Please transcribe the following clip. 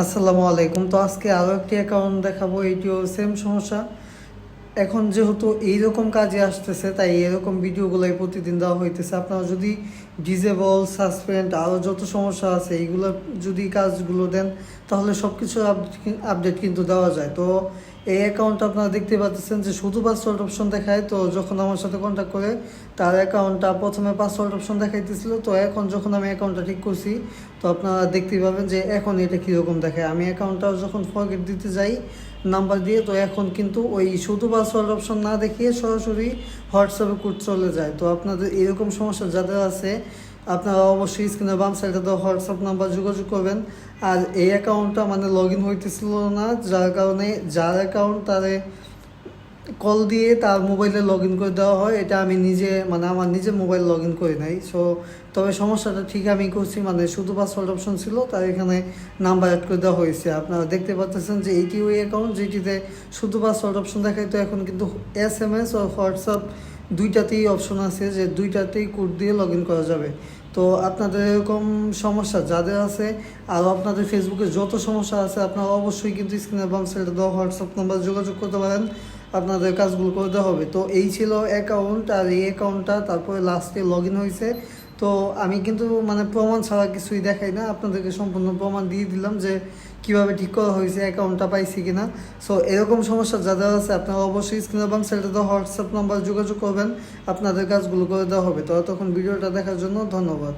আসসালামু আলাইকুম। তো আজকে আরও একটি অ্যাকাউন্ট দেখাবো, এইটিও সেম সমস্যা। এখন যেহেতু এইরকম কাজে আসতেছে তাই এরকম ভিডিওগুলোই প্রতিদিন দেওয়া হইতেছে। আপনারা যদি ডিজেবল, সাসপেন্ড আরও যত সমস্যা আছে এইগুলো যদি কাজগুলো দেন তাহলে সব কিছু আপডেট কিন্তু দেওয়া যায়। তো এই অ্যাকাউন্টটা আপনারা দেখতে পাচ্ছেন যে শুধু পাসওয়ার্ড অপশন দেখায়। তো যখন আমার সাথে কন্ট্যাক্ট করে তার অ্যাকাউন্টটা প্রথমে পাসওয়ার্ড অপশন দেখাইতেছিল, তো এখন যখন আমি অ্যাকাউন্টটা ঠিক করছি তো আপনারা দেখতেই পাবেন যে এখন এটা কীরকম দেখায়। আমি অ্যাকাউন্টটা যখন ফরগেট দিতে যাই নাম্বার দিয়ে, তো এখন কিন্তু ওই শুধু পাসওয়ার্ড অপশন না দেখিয়ে সরাসরি হোয়াটসঅ্যাপে কোড চলে যায়। তো আপনাদের এরকম সমস্যা যাদের আছে আপনারা অবশ্যই স্ক্রিনের বাম সাইডে দেওয়া হোয়াটসঅ্যাপ নাম্বার যোগাযোগ করবেন। আর এই অ্যাকাউন্টটা মানে লগ ইন হইতেছিল না, যার কারণে যার অ্যাকাউন্ট তারে কল দিয়ে তার মোবাইলে লগ ইন করে দেওয়া হয়। এটা আমি নিজে মানে আমার নিজের মোবাইল লগ ইন করি নাই। সো তবে সমস্যাটা ঠিক আমি করছি, মানে শুধু পাসওয়ার্ড অপশন ছিল, তার এখানে নাম্বার অ্যাড করে দেওয়া হয়েছে। আপনারা দেখতে পাচ্ছেন যে এইটি ওই অ্যাকাউন্ট যেটিতে শুধু পাসওয়ার্ড অপশন দেখায়। তো এখন কিন্তু SMS ও হোয়াটসঅ্যাপ দুইটাতেই অপশন আছে যে দুইটাতেই কোড দিয়ে লগ ইন করা যাবে। তো আপনাদের এরকম সমস্যা যাদের আছে আর আপনাদের ফেসবুকে যত সমস্যা আছে আপনারা অবশ্যই কিন্তু স্ক্রিনের বাম সাইডে দেওয়া হোয়াটসঅ্যাপ নাম্বার যোগাযোগ করতে পারেন, আপনাদের কাজগুলো করতে হবে। তো এই ছিল অ্যাকাউন্ট, আর এই অ্যাকাউন্টটা তারপরে লাস্টে লগ ইন হয়েছে। তো আমি কিন্তু মানে প্রমাণ ছাড়া কিছুই দেখাই না, আপনাদেরকে সম্পূর্ণ প্রমাণ দিয়ে দিলাম যে কীভাবে ঠিক করা হয়েছে, অ্যাকাউন্টটা পাইছি কিনা। সো এরকম সমস্যা যাদের আছে আপনারা অবশ্যই স্ক্রিনের বাম সাইডে দেওয়া হোয়াটসঅ্যাপ নাম্বার যোগাযোগ করবেন, আপনাদের কাজগুলো করে দেওয়া হবে। তো তখন ভিডিওটা দেখার জন্য ধন্যবাদ।